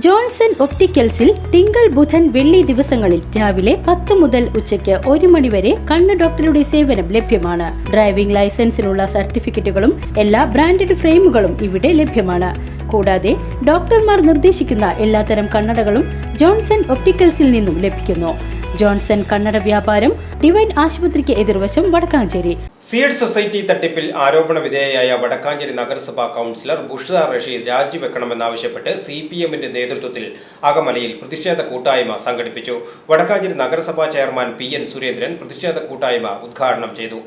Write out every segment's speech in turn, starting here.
Johnson ഒപ്റ്റിക്കൽസിൽ തിങ്കൾ ബുധൻ വെള്ളി ദിവസങ്ങളിൽ രാവിലെ 10 മുതൽ ഉച്ചയ്ക്ക് 1 മണി വരെ കണ്ണ് ഡോക്ടറുടെ സേവനം ലഭ്യമാണ്. ഡ്രൈവിംഗ് ലൈസൻസിനുള്ള സർട്ടിഫിക്കറ്റുകളും എല്ലാ ബ്രാൻഡഡ് ഫ്രെയിമുകളും ഇവിടെ ലഭ്യമാണ്. കൂടാതെ ഡോക്ടർമാർ നിർദ്ദേശിക്കുന്ന എല്ലാത്തരം കണ്ണടകളും ജോൺസൺ ഒപ്റ്റിക്കൽസിൽ നിന്നും ലഭിക്കുന്നു. ജോൺസൺ കണ്ണട വ്യാപാരം ഡിവൈൻ ആശുപത്രിക്ക് എതിർവശം വടക്കാഞ്ചേരി. സീഡ് സൊസൈറ്റി തട്ടിപ്പിൽ ആരോപണ വിധേയയായ വടക്കാഞ്ചേരി നഗരസഭാ കൗൺസിലർ ബുഷ്റ റഷീദ് രാജിവെക്കണമെന്നാവശ്യപ്പെട്ട് CPMന്റെ നേതൃത്വത്തിൽ അകമലയിൽ പ്രതിഷേധ കൂട്ടായ്മ സംഘടിപ്പിച്ചു. വടക്കാഞ്ചേരി നഗരസഭാ ചെയർമാൻ PN സുരേന്ദ്രൻ പ്രതിഷേധ കൂട്ടായ്മ ഉദ്ഘാടനം ചെയ്തു.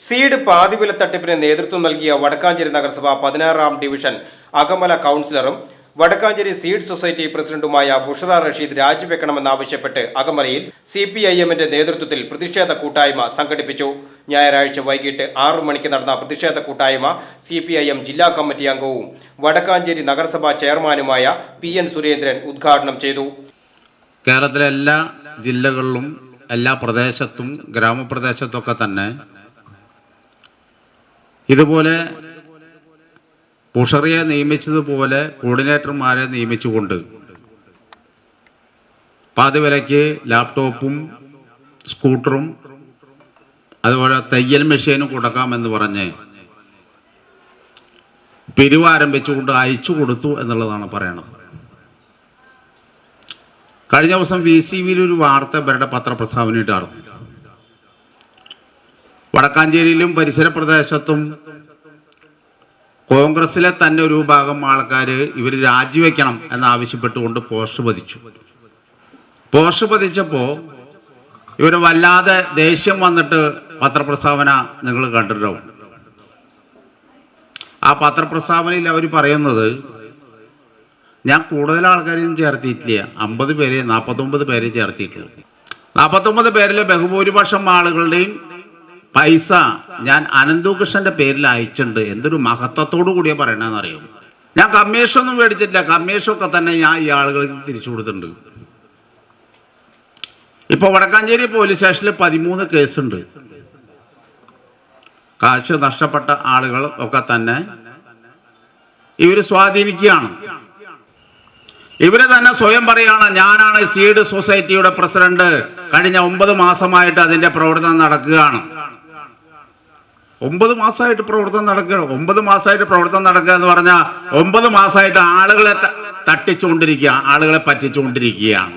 സീഡ് പാതിവില തട്ടിപ്പിന് നേതൃത്വം നൽകിയ വടക്കാഞ്ചേരി നഗരസഭ 16-ാം ഡിവിഷൻ അകമല കൗൺസിലറും വടക്കാഞ്ചേരി സീഡ് സൊസൈറ്റി പ്രസിഡന്റുമായ ബുഷ്റ റഷീദ് രാജിവെക്കണമെന്നാവശ്യപ്പെട്ട് അകമലയിൽ CPIMന്റെ നേതൃത്വത്തിൽ പ്രതിഷേധ കൂട്ടായ്മ സംഘടിപ്പിച്ചു. ഞായറാഴ്ച വൈകിട്ട് 6 മണിക്ക് നടന്ന പ്രതിഷേധ കൂട്ടായ്മ CPIM ജില്ലാ കമ്മിറ്റി അംഗവും വടക്കാഞ്ചേരി നഗരസഭാ ചെയർമാനുമായ PN സുരേന്ദ്രൻ ഉദ്ഘാടനം ചെയ്തു. കേരളത്തിലെ എല്ലാ ജില്ലകളിലും എല്ലാ പ്രദേശത്തും ഗ്രാമപ്രദേശത്തൊക്കെ തന്നെ ഇതുപോലെ ബുഷറിയെ നിയമിച്ചതുപോലെ കോർഡിനേറ്റർമാരെ നിയമിച്ചുകൊണ്ട് പാതിവിലയ്ക്ക് ലാപ്ടോപ്പും സ്കൂട്ടറും അതുപോലെ തയ്യൽ മെഷീനും കൊടുക്കാമെന്ന് പറഞ്ഞ് പിരിവ് ആരംഭിച്ചുകൊണ്ട് അയച്ചു കൊടുത്തു എന്നുള്ളതാണ് പറയണത്. കഴിഞ്ഞ ദിവസം VCVയിൽ ഒരു വാർത്ത ഇവരുടെ പത്രപ്രസ്താവനയിട്ടായിരുന്നു. വടക്കാഞ്ചേരിയിലും പരിസര പ്രദേശത്തും കോൺഗ്രസിലെ തന്നെ ഒരു വിഭാഗം ആൾക്കാർ ഇവർ രാജിവെക്കണം എന്നാവശ്യപ്പെട്ടുകൊണ്ട് പോസ്റ്റ് പതിച്ചപ്പോൾ ഇവർ വല്ലാതെ ദേഷ്യം വന്നിട്ട് പത്രപ്രസ്താവന നിങ്ങൾ കണ്ടിട്ടുണ്ടാവും. ആ പത്രപ്രസ്താവനയിൽ അവർ പറയുന്നത്, ഞാൻ കൂടുതൽ ആൾക്കാരെയും ചേർത്തിയിട്ടില്ല, 50 പേരെ 49 പേരെ ചേർത്തിയിട്ടുള്ളൂ. 49 പേരിൽ ബഹുഭൂരിപക്ഷം ആളുകളുടെയും പൈസ ഞാൻ അനന്തകൃഷ്ണന്റെ പേരിൽ അയച്ചിട്ടുണ്ട്. എന്തൊരു മഹത്വത്തോടു കൂടിയാ പറയണമെന്നറിയോ. ഞാൻ കമ്മീഷനൊന്നും മേടിച്ചിട്ടില്ല, കമ്മീഷനൊക്കെ തന്നെ ഞാൻ ഈ ആളുകൾക്ക് തിരിച്ചു കൊടുത്തിട്ടുണ്ട്. ഇപ്പൊ വടക്കാഞ്ചേരി പോലീസ് സ്റ്റേഷനിൽ 13 കേസുണ്ട്. കാശ് നഷ്ടപ്പെട്ട ആളുകൾ ഒക്കെ തന്നെ ഇവര് സ്വാധീനിക്കുകയാണ്. ഇവര് തന്നെ സ്വയം പറയാണ്, ഞാനാണ് സീഡ് സൊസൈറ്റിയുടെ പ്രസിഡന്റ്, കഴിഞ്ഞ 9 മാസമായിട്ട് അതിന്റെ പ്രവർത്തനം നടക്കുകയാണ്. 9 മാസമായിട്ട് പ്രവർത്തനം നടക്കുകയാണ്. 9 മാസമായിട്ട് പ്രവർത്തനം നടക്കുക എന്ന് പറഞ്ഞാൽ 9 മാസമായിട്ട് ആളുകളെ തട്ടിച്ചുകൊണ്ടിരിക്കുക, ആളുകളെ പറ്റിച്ചുകൊണ്ടിരിക്കുകയാണ്.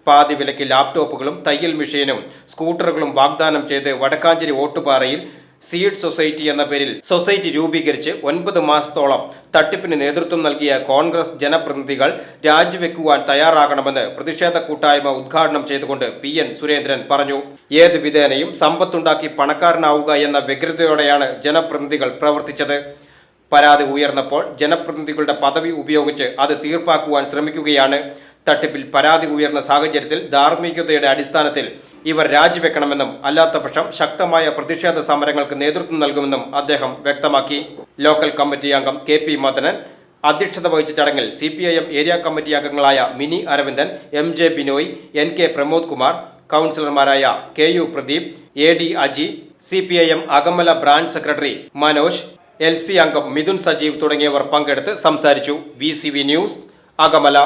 പാതി വിലയ്ക്ക് ലാപ്ടോപ്പുകളും തയ്യൽ മെഷീനും സ്കൂട്ടറുകളും വാഗ്ദാനം ചെയ്ത് വടക്കാഞ്ചേരി ഓട്ടുപാറയിൽ സീഡ് സൊസൈറ്റി എന്ന പേരിൽ സൊസൈറ്റി രൂപീകരിച്ച് 9 മാസത്തോളം തട്ടിപ്പിന് നേതൃത്വം നൽകിയ കോൺഗ്രസ് ജനപ്രതിനിധികൾ രാജിവെക്കുവാൻ തയ്യാറാകണമെന്ന് പ്രതിഷേധ കൂട്ടായ്മ ഉദ്ഘാടനം ചെയ്തുകൊണ്ട് PN സുരേന്ദ്രൻ പറഞ്ഞു. ഏത് വിധേനയും സമ്പത്തുണ്ടാക്കി പണക്കാരനാവുക എന്ന വ്യഗ്രതയോടെയാണ് ജനപ്രതിനിധികൾ പ്രവർത്തിച്ചത്. പരാതി ഉയർന്നപ്പോൾ ജനപ്രതിനിധികളുടെ പദവി ഉപയോഗിച്ച് അത് തീർപ്പാക്കുവാൻ ശ്രമിക്കുകയാണ്. തട്ടിപ്പിൽ പരാതി ഉയർന്ന സാഹചര്യത്തിൽ ധാർമ്മികതയുടെ അടിസ്ഥാനത്തിൽ ഇവർ രാജിവെക്കണമെന്നും അല്ലാത്തപക്ഷം ശക്തമായ പ്രതിഷേധ സമരങ്ങൾക്ക് നേതൃത്വം നൽകുമെന്നും അദ്ദേഹം വ്യക്തമാക്കി. ലോക്കൽ കമ്മിറ്റി അംഗം KP മദനൻ അധ്യക്ഷത വഹിച്ച ചടങ്ങിൽ CPIM ഏരിയ കമ്മിറ്റി അംഗങ്ങളായ മിനി അരവിന്ദൻ, MJ ബിനോയ്, NK പ്രമോദ് കുമാർ, കൗൺസിലർമാരായ KU Pradeep, AD Aji, CPIM Akamala branch secretary Manoj, LC അംഗം മിഥുൻ സജീവ് തുടങ്ങിയവർ പങ്കെടുത്ത് സംസാരിച്ചു. VCV news, Akamala.